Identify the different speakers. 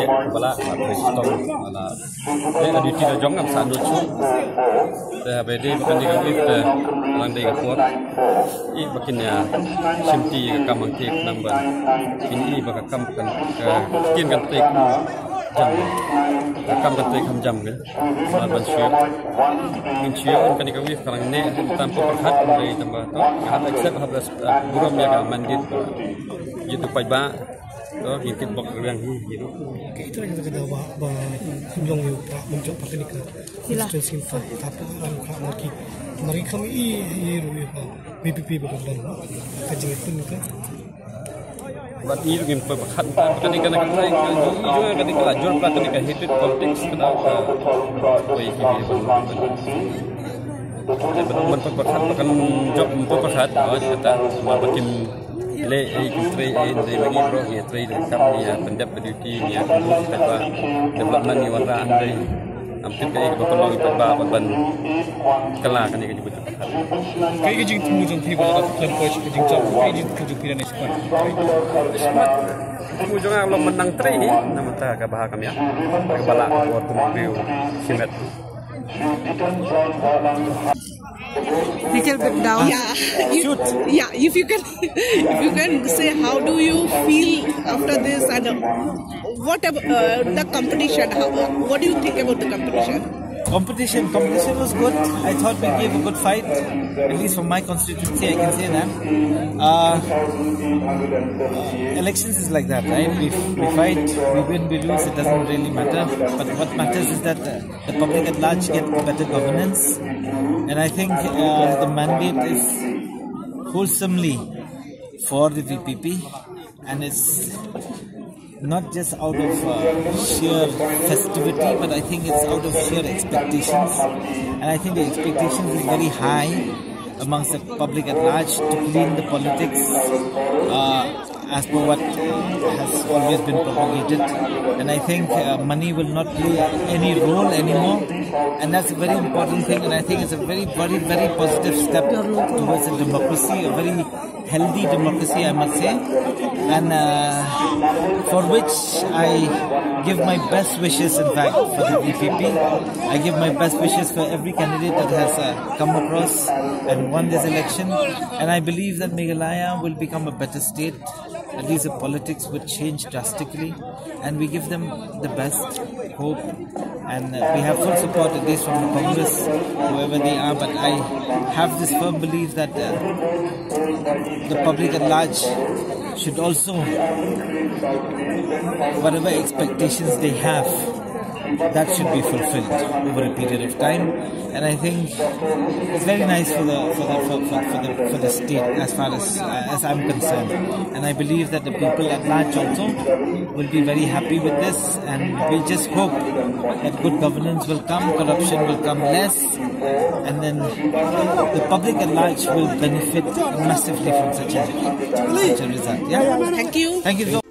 Speaker 1: balak Kyrtong ala adu tidak jong am sandu chu dah bedi bukan di kawif dah lang dei kapur I bakin ya simti kam angtik namban kini bakam kan kin kan tek jam kam kan tek jam kan ban syia min syia kan di kawif karang ne tanpa perhat dari tambah to kan accept hablas buram ya ka mandit itu pai ba đó thì Kitbok yang gitu.
Speaker 2: Kita yang kita bawa Shillong itu muncul pakai nikah. Konstitusi tapi orang Malki. Mari kami ini BPP betul kajian itu nikah.
Speaker 1: Buat ini game perhat kan ikan ikan lain kan juga kan ikan lajur plat nikah itu konteks kenapa koi kiri benar perhat kan job perhat kita makin le country dari bagi bro ya trade kam ya pendap duty ya kita development ni wara andai hampir kayak bertolong itu ban kala kan ini betul
Speaker 2: kayak jing tunggu jong pi ba plan coach jing job kayak jing tujuh pilihan squad
Speaker 1: aku juga lo menang trade nama ta ka bahak kami ya balak waktu review simet
Speaker 3: little bit down. Yeah. If you can say, how do you feel after this, and what about the competition? What do you think about the competition?
Speaker 4: Competition was good. I thought we gave a good fight, at least from my constituency. I can say that. Elections is like that, right? We fight, we win, we lose. It doesn't really matter. But what matters is that the public at large get better governance, and I think the mandate is wholesomely for the VPP, and it's not just out of sheer festivity, but I think it's out of sheer expectations. And I think the expectations is very high amongst the public at large to clean the politics as per what has always been propagated. And I think money will not play any role anymore. And that's a very important thing. And I think it's a very, very, very positive step towards a democracy, a very healthy democracy, I must say, and for which I give my best wishes, in fact, for the VPP. I give my best wishes for every candidate that has come across and won this election, and I believe that Meghalaya will become a better state. At least the politics would change drastically, and we give them the best hope, and we have full support, at least from the Congress, whoever they are. But I have this firm belief that the public at large should also, whatever expectations they have, that should be fulfilled over a period of time. And I think it's very nice for the state as far as I'm concerned. And I believe that the people at large also will be very happy with this, and we'll just hope that good governance will come, corruption will come less, and then the public at large will benefit massively from such a result. Yeah?
Speaker 3: Thank you.
Speaker 4: Thank you so much.